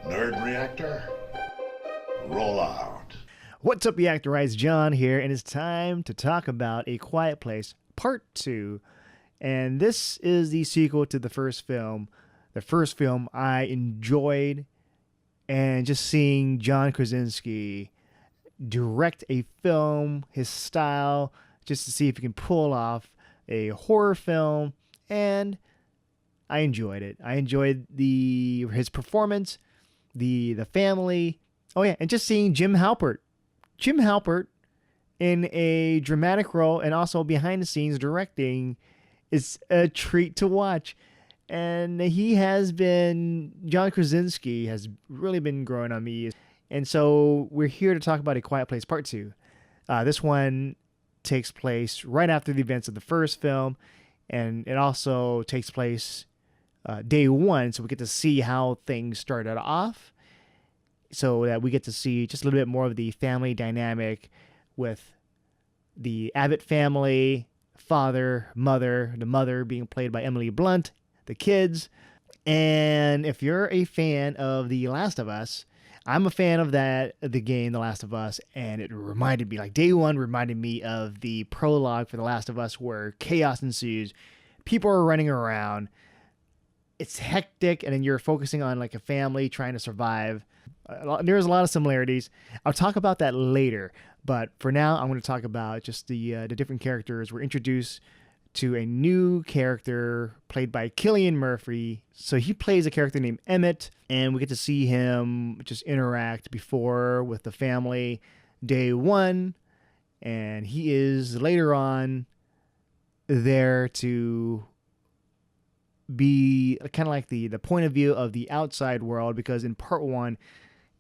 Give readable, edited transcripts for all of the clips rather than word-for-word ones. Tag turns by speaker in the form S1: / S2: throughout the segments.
S1: Nerd Reactor, roll out.
S2: What's up, Reactorize? John here, and it's time to talk about A Quiet Place Part 2. And this is the sequel to the first film. The first film I enjoyed, and just seeing John Krasinski direct a film, his style, just to see if he can pull off a horror film, and I enjoyed it. I enjoyed his performance, the family. Oh yeah, and just seeing Jim Halpert in a dramatic role and also behind the scenes directing is a treat to watch. And John Krasinski has really been growing on me. And so we're here to talk about A Quiet Place Part 2. This one takes place right after the events of the first film, and it also takes place day one, so we get to see how things started off, so that we get to see just a little bit more of the family dynamic with the Abbott family, father, mother, the mother being played by Emily Blunt, the kids. And if you're a fan of The Last of Us, I'm a fan of the game The Last of Us, and it reminded me, like day one reminded me of the prologue for The Last of Us, where chaos ensues, people are running around, it's hectic, and then you're focusing on like a family trying to survive. There's a lot of similarities. I'll talk about that later, but for now, I'm going to talk about just the different characters. We're introduced to a new character played by Cillian Murphy. So he plays a character named Emmett, and we get to see him just interact before with the family day one, and he is later on there to be kind of like the point of view of the outside world, because in part one,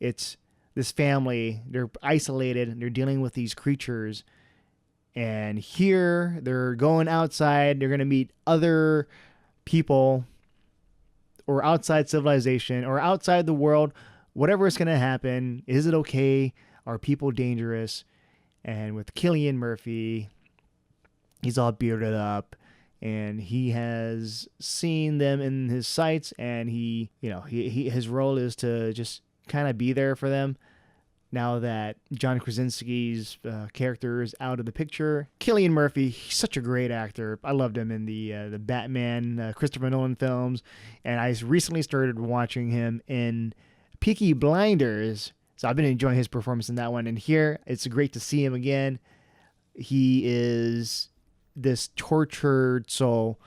S2: it's this family, they're isolated and they're dealing with these creatures. And here they're going outside, they're going to meet other people or outside civilization or outside the world, whatever is going to happen. Is it okay? Are people dangerous? And with Cillian Murphy, he's all bearded up, and he has seen them in his sights, and his role is to just kind of be there for them. Now that John Krasinski's character is out of the picture, Cillian Murphy, he's such a great actor. I loved him in the Batman Christopher Nolan films, and I recently started watching him in Peaky Blinders, so I've been enjoying his performance in that one. And here, it's great to see him again. He is this tortured soul.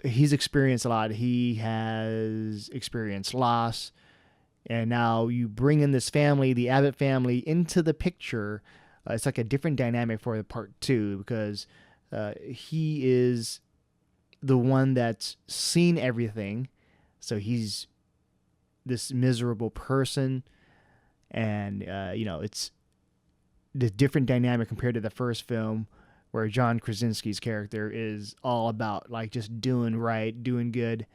S2: He's experienced a lot. He has experienced loss. And now you bring in this family, the Abbott family, into the picture. It's like a different dynamic for the part two, because he is the one that's seen everything. So he's this miserable person. And, it's the different dynamic compared to the first film, where John Krasinski's character is all about like just doing right, doing good.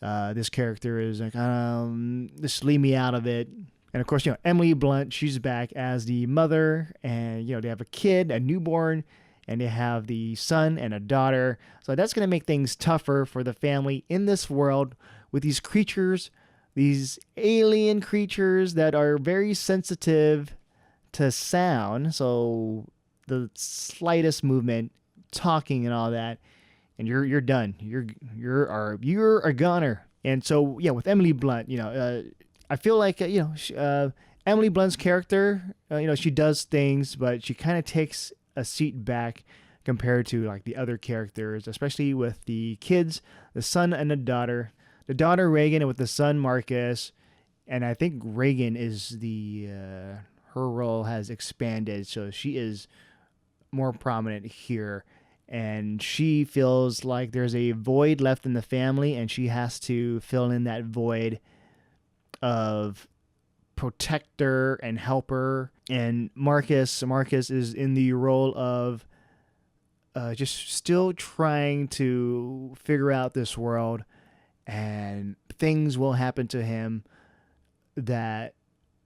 S2: This character is like, just leave me out of it. And of course, Emily Blunt, she's back as the mother, and, they have a kid, a newborn, and they have the son and a daughter. So that's going to make things tougher for the family in this world with these creatures, these alien creatures that are very sensitive to sound. So the slightest movement, talking and all that, and you're done. You're a goner. And so with Emily Blunt, I feel like Emily Blunt's character, she does things, but she kind of takes a seat back compared to like the other characters, especially with the kids, the son and the daughter. The daughter Reagan, and with the son Marcus, and I think Reagan is her role has expanded, so she is more prominent here. And she feels like there's a void left in the family, and she has to fill in that void of protector and helper. And Marcus is in the role of just still trying to figure out this world, and things will happen to him that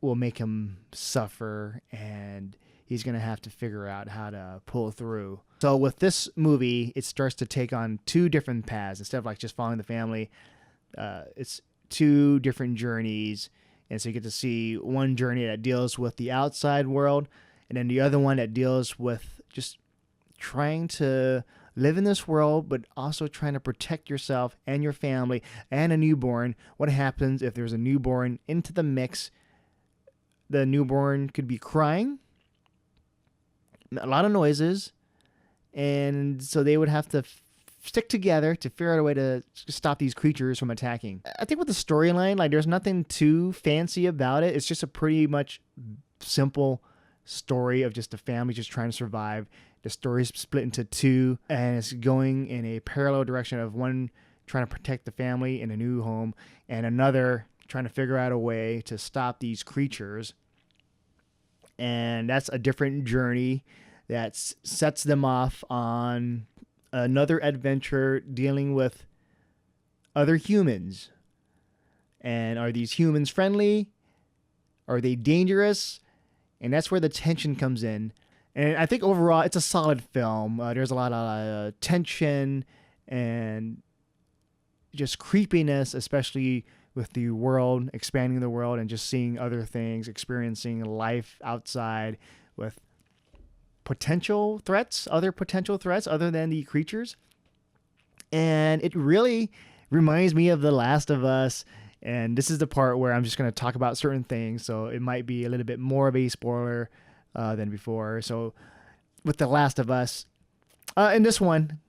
S2: will make him suffer, and he's going to have to figure out how to pull through. So with this movie, it starts to take on two different paths. Instead of like just following the family, it's two different journeys And so you get to see one journey that deals with the outside world, and then the other one that deals with just trying to live in this world, but also trying to protect yourself and your family and a newborn. What happens if there's a newborn into the mix? The newborn could be crying, a lot of noises, and so they would have to stick together to figure out a way to stop these creatures from attacking. I think with the storyline, like, there's nothing too fancy about it. It's just a pretty much simple story of just a family just trying to survive. The story's split into two, and it's going in a parallel direction of one trying to protect the family in a new home, and another trying to figure out a way to stop these creatures. And that's a different journey that sets them off on another adventure dealing with other humans. And are these humans friendly? Are they dangerous? And that's where the tension comes in. And I think overall, it's a solid film. There's a lot of tension and just creepiness, especially with the world, expanding the world and just seeing other things, experiencing life outside with other potential threats other than the creatures. And it really reminds me of The Last of Us. And this is the part where I'm just going to talk about certain things, so it might be a little bit more of a spoiler than before. So with The Last of Us, in this one,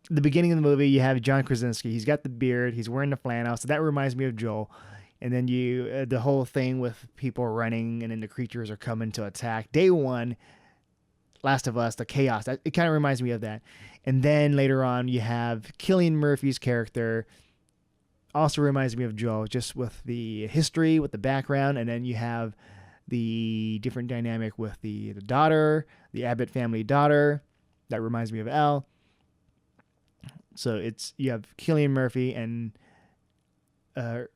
S2: the beginning of the movie, you have John Krasinski. He's got the beard. He's wearing the flannel. So that reminds me of Joel. And then the whole thing with people running and then the creatures are coming to attack. Day one, Last of Us, the chaos. It kind of reminds me of that. And then later on, you have Cillian Murphy's character. Also reminds me of Joel, just with the history, with the background. And then you have the different dynamic with the daughter, the Abbott family daughter. That reminds me of Elle. So you have Cillian Murphy and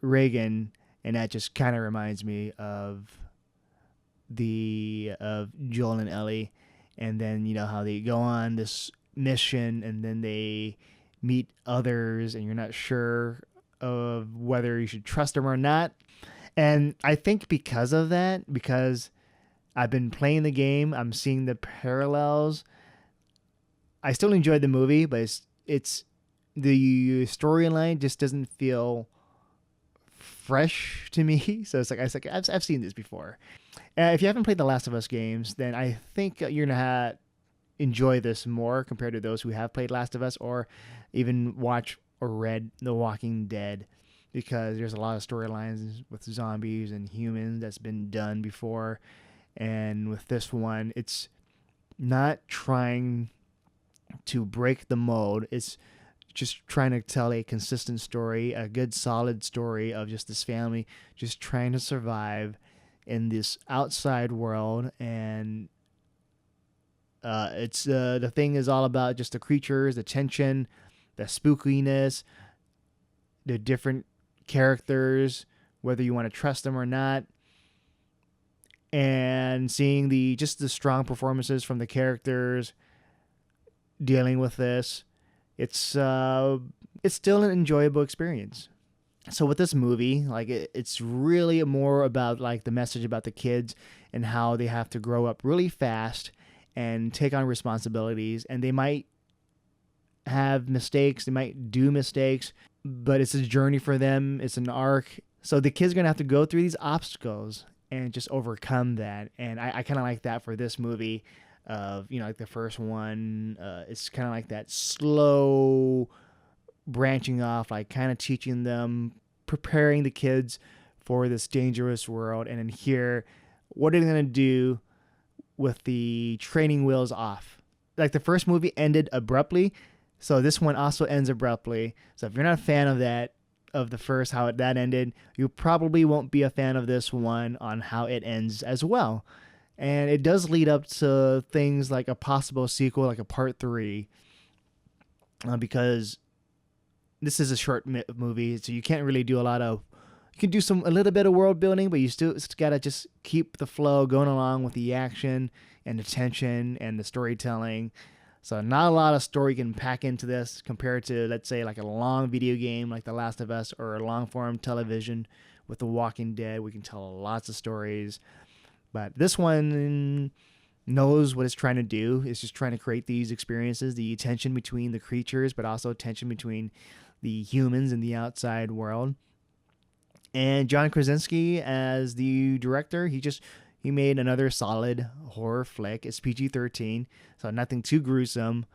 S2: Reagan, and that just kind of reminds me of Joel and Ellie. And then, you know, how they go on this mission and then they meet others and you're not sure of whether you should trust them or not. And I think because of that, because I've been playing the game, I'm seeing the parallels. I still enjoyed the movie, but it's the storyline just doesn't feel fresh to me. So it's like I've seen this before. If you haven't played the Last of Us games, then I think you're gonna enjoy this more compared to those who have played Last of Us or even watched or read The Walking Dead, because there's a lot of storylines with zombies and humans that's been done before. And with this one, it's not trying to break the mold. It's just trying to tell a consistent story, a good solid story of just this family just trying to survive in this outside world. And it's the thing is all about just the creatures, the tension, the spookiness, the different characters, whether you want to trust them or not, and seeing the strong performances from the characters dealing with this. It's still an enjoyable experience. So with this movie, like it's really more about like the message about the kids and how they have to grow up really fast and take on responsibilities, and they might have mistakes, they might do mistakes, but it's a journey for them. It's an arc. So the kids are going to have to go through these obstacles and just overcome that. And I kind of like that for this movie of, you know, like the first one, it's kind of like that slow branching off, like kind of teaching them, preparing the kids for this dangerous world. And then here, what are they going to do with the training wheels off? Like the first movie ended abruptly, so this one also ends abruptly. So if you're not a fan of that, of the first, how that ended, you probably won't be a fan of this one on how it ends as well. And it does lead up to things like a possible sequel, like a part 3, because this is a short movie, so you can't really do a lot of. You can do a little bit of world building, but you still gotta just keep the flow going along with the action and the tension and the storytelling. So not a lot of story you can pack into this compared to, let's say, like a long video game like The Last of Us or a long form television with The Walking Dead. We can tell lots of stories. But this one knows what it's trying to do. It's just trying to create these experiences, the tension between the creatures, but also tension between the humans and the outside world. And John Krasinski as the director, he made another solid horror flick. It's PG-13, so nothing too gruesome.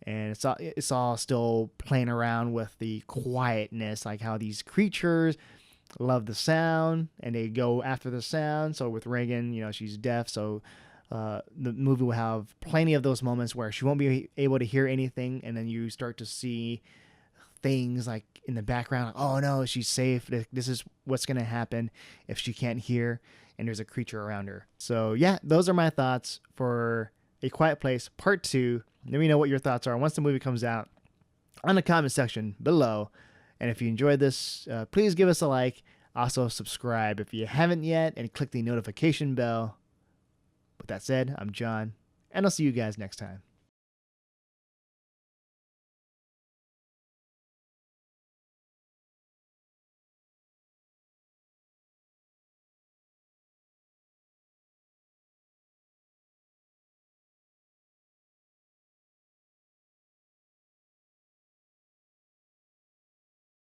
S2: And it's all still playing around with the quietness, like how these creatures love the sound and they go after the sound. So with Regan, she's deaf, so the movie will have plenty of those moments where she won't be able to hear anything, and then you start to see things like in the background, like, oh no, she's safe. This is what's going to happen if she can't hear and there's a creature around her. So yeah, those are my thoughts for A Quiet Place Part 2. Let me know what your thoughts are once the movie comes out on the comment section below. And if you enjoyed this, please give us a like. Also subscribe if you haven't yet, and click the notification bell. With that said, I'm John, and I'll see you guys next time.